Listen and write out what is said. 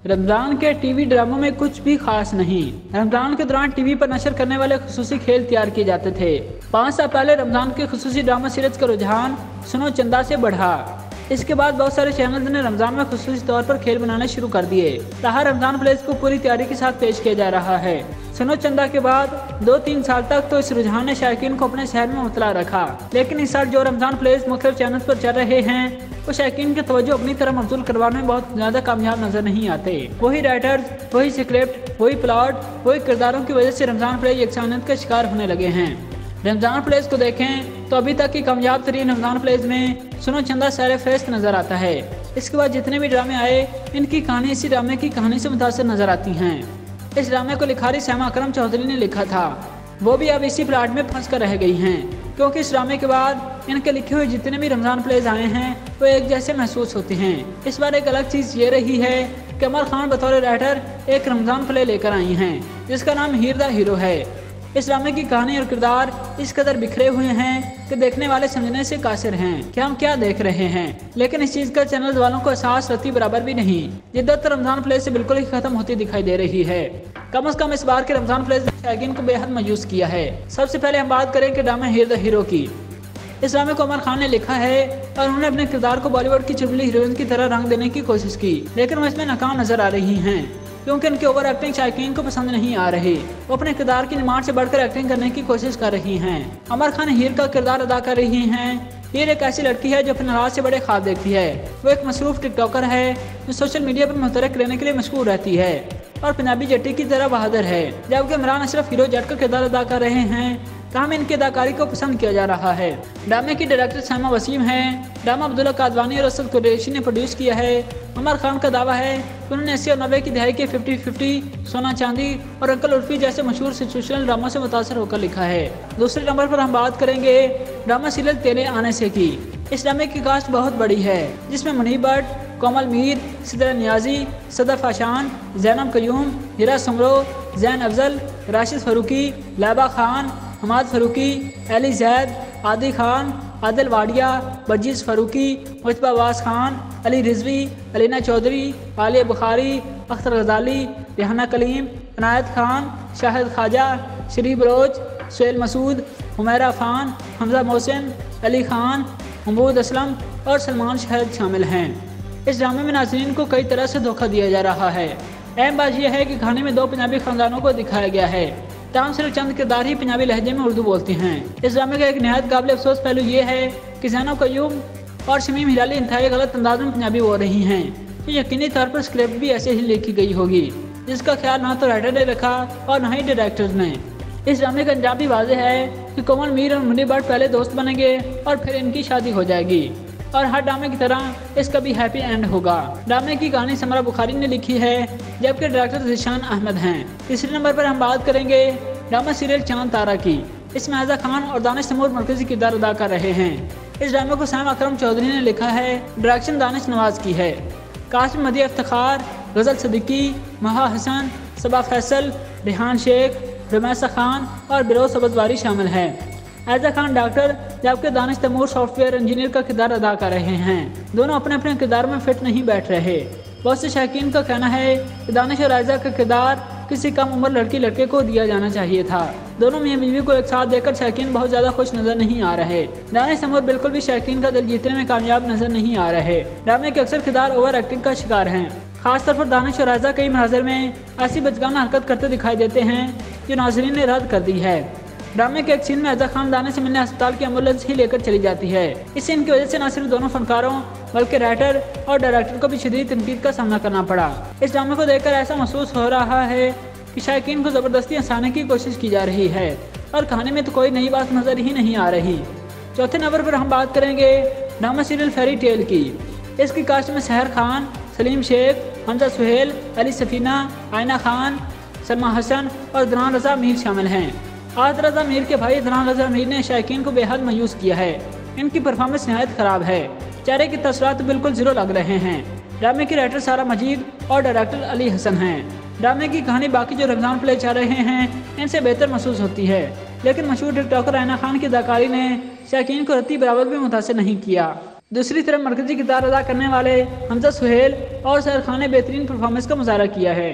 रमज़ान के टीवी ड्रामों में कुछ भी खास नहीं। रमज़ान के दौरान टीवी पर नशर करने वाले खुसूसी खेल तैयार किए जाते थे। 5 साल पहले रमज़ान के खुसूसी ड्रामा सीरीज का रुझान सुनो चंदा से बढ़ा। इसके बाद बहुत सारे चैनल्स ने रमज़ान में खुसूसी तौर पर खेल बनाने शुरू कर दिए। रहा रमज़ान प्लेस को पूरी तैयारी के साथ पेश किया जा रहा है। सुनो चंदा के बाद 2-3 साल तक तो इस रुझान ने शायकीन को अपने शहर में मुतला रखा, लेकिन इस साल जो रमज़ान प्लेस मुख्तलिफ चैनल्स पर चल रहे हैं वो शायकीन की तवज्जो अपनी तरफ मबज़ूल करवाने में बहुत ज़्यादा कामयाब नजर नहीं आते। वही राइटर्स, वही स्क्रिप्ट, वही प्लॉट, वही किरदारों की वजह से रमज़ान प्लेस यकसानियत का शिकार होने लगे हैं। रमज़ान प्लेस को देखें तो अभी तक की कामयाब तरीन रमज़ान प्लेस में सुनो चंदा सैर फहरिस्त नज़र आता है। इसके बाद जितने भी ड्रामे आए इनकी कहानी इसी ड्रामे की कहानी से मुतासर नज़र आती हैं। इस ड्रामे को लिखारी सैमा अकरम चौधरी ने लिखा था, वो भी अब इसी प्लाट में फंस कर रह गई हैं, क्योंकि इस ड्रामे के बाद इनके लिखे हुए जितने भी रमज़ान प्लेस आए हैं वो एक जैसे महसूस होते हैं। इस बार एक अलग चीज़ ये रही है कि अमर खान बतौर राइटर एक रमज़ान प्ले लेकर आई हैं जिसका नाम हीर द हीरो है। इस ड्रामे की कहानी और किरदार इस कदर बिखरे हुए हैं कि देखने वाले समझने से कासिर हैं कि हम क्या देख रहे हैं, लेकिन इस चीज़ का चैनल वालों को एहसास रत्ती बराबर भी नहीं। जिद्दत रमज़ान प्लेस से बिल्कुल ही खत्म होती दिखाई दे रही है। कम से कम इस बार के रमज़ान प्लेस ने शायकीन को बेहद मायूस किया है। सबसे पहले हम बात करें कि ड्रामा हीर द हीरो की। इस ड्रामे को अमर खान ने लिखा है और उन्होंने अपने किरदार को बॉलीवुड की चुलबुली हीरोइन की तरह रंग देने की कोशिश की, लेकिन वो इसमें नाकाम नजर आ रही हैं क्योंकि उनकी ओवर एक्टिंग शायकीन को पसंद नहीं आ रही। वो अपने किरदार की डिमांड से बढ़कर एक्टिंग करने की कोशिश कर रही हैं। अमर खान हीर का किरदार अदा कर रही हैं। हीर एक ऐसी लड़की है जो अपने राज से बड़े ख्वाब देखती है। वो एक मसरूफ टिकटॉकर है जो सोशल मीडिया पर मुतरक रहने के लिए मशहूर रहती है और पंजाबी जट्टी की तरह बहादुर है। जबकि इमरान अशरफ हीरो जट का किरदार अदा कर रहे हैं, तमाम इनकी अदाकारी को पसंद किया जा रहा है। ड्रामे की डायरेक्टर सैमा वसीम है। ड्रामा अब्दुल्ला कादवानी और असद कुरैशी ने प्रोड्यूस किया है। अमर खान का दावा है कि उन्होंने 80 और 90 की दहाई के 50-50, सोना चांदी और अंकल उर्फी जैसे मशहूर सिचुएशनल ड्रामा से मुतासर होकर लिखा है। दूसरे नंबर पर हम बात करेंगे ड्रामा सीरियल तेरे आने से की। इस ड्रामे की कास्ट बहुत बड़ी है जिसमें मुनीब भट्ट, कोमल मीर, सिद्रा नियाजी, सदफ आशान, जैनब कयूम, हिरा समरो, जैन अफजल, राशिद फरूकी, लैबा खान, हमाद फरूकी, अली जैद, आदि खान, आदिल वाडिया, बजीज़ फरूकी, मुजतबा अब्बास खान, अली रिजवी, अलीना चौधरी, आलिया बुखारी, अख्तर गजाली, रिहाना कलीम, इनायत खान, शाहिद ख्वाजा, शरीफ बलोच, सुहेल मसूद, हुमैरा खान, हमजा मोहसिन, अली खान, महमूद असलम और सलमान शाहिद शामिल हैं। इस ड्रामे में नाज़रीन को कई तरह से धोखा दिया जा रहा है। अहम बात यह है कि कहानी में 2 पंजाबी खानदानों को दिखाया गया है। तमाम सिर्फ चंद किरदार ही पंजाबी लहजे में उर्दू बोलते हैं। इस ड्रामे का एक नहायत काबिल अफसोस पहलू ये है कि जैनब कयूम और शमीम हिलाली इंतहाई गलत अंदाज में पंजाबी बोल रही हैं। तो यकीनी तौर पर स्क्रिप्ट भी ऐसे ही लिखी गई होगी जिसका ख्याल ना तो राइटर ने रखा और ना ही डायरेक्टर्स ने। इस ड्रामे का अंजाम भी वाज़ेह है कि कोमल मीर और मुनीब भट्ट पहले दोस्त बनेंगे और फिर इनकी शादी हो जाएगी और हर ड्रामे की तरह इसका भी हैप्पी एंड होगा। ड्रामे की कहानी समरा बुखारी ने लिखी है जबकि डायरेक्टर जिशान अहमद हैं। तीसरे नंबर पर हम बात करेंगे ड्रामा सीरियल चांद तारा की। इसमें आज़ा खान और दानिश तैमूर मरकजी किरदार अदा कर रहे हैं। इस ड्रामे को सैमा अकरम चौधरी ने लिखा है, डायरेक्शन दानिश नवाज की है। कास्ट में मदी इफ्तिखार, गजल सदीकी, महा हसन, सबा फैसल, रिहान शेख, रमैसा खान और बिरोज सबजवारी शामिल हैं। आज़ा खान डॉक्टर जबकि दानिश तैमूर सॉफ्टवेयर इंजीनियर का किरदार अदा कर रहे हैं। दोनों अपने अपने किरदार में फिट नहीं बैठ रहे। बहुत से शायकीन का कहना है कि दानिश और आज़ा का किरदार किसी कम उम्र लड़के को दिया जाना चाहिए था। दोनों मियां बीवी को एक साथ देखकर शायकीन बहुत ज़्यादा खुश नजर नहीं आ रहे। दानिश तैमूर बिल्कुल भी शायकीन का दिल जीतने में कामयाब नजर नहीं आ रहे। ड्रामे के अक्सर किरदार ओवर एक्टिंग का शिकार हैं। खासतौर पर दानिश और आज़ा कई मनाज़र में ऐसी बचगाना हरकत करते दिखाई देते हैं जो नाज़रीन ने रद्द कर दी है। ड्रामे के एक सीन में आज़ा खान दानिश से मिलने अस्पताल की एम्बुलेंस ही लेकर चली जाती है। इस सीन की वजह से न सिर्फ दोनों फनकारों बल्कि राइटर और डायरेक्टर को भी शदीद तनकीद का सामना करना पड़ा। इस ड्रामे को देखकर ऐसा महसूस हो रहा है कि शायकीन को ज़बरदस्ती हंसाने की कोशिश की जा रही है और कहानी में तो कोई नई बात नज़र ही नहीं आ रही। चौथे नंबर पर हम बात करेंगे ड्रामा सीरियल फेरी टेल की। इसकी कास्ट में सहर खान, सलीम शेख, हमजा सुहेल, अली सफीना, आयना खान, सलमा हसन और दरान रजा मीर शामिल हैं। आज रजा मीर के भाई दरान रजा मीर ने शायकीन को बेहद मायूस किया है। इनकी परफॉर्मेंस नहायत ख़राब है। चेहरे के तसरात बिल्कुल ज़ीरो लग रहे हैं। ड्रामे की राइटर सारा मजीद और डायरेक्टर अली हसन हैं। ड्रामे की कहानी बाकी जो रमज़ान प्ले चल रहे हैं इनसे बेहतर महसूस होती है, लेकिन मशहूर टिकटॉकर आयना खान की अदाकारी ने शायकीन को रत्ती बराबर भी मुतासिर नहीं किया। दूसरी तरफ मरकजी किरदार अदा करने वाले हमजा सुहेल और शाहरुख खान ने बेहतरीन परफॉर्मेंस का मुजाहरा किया है।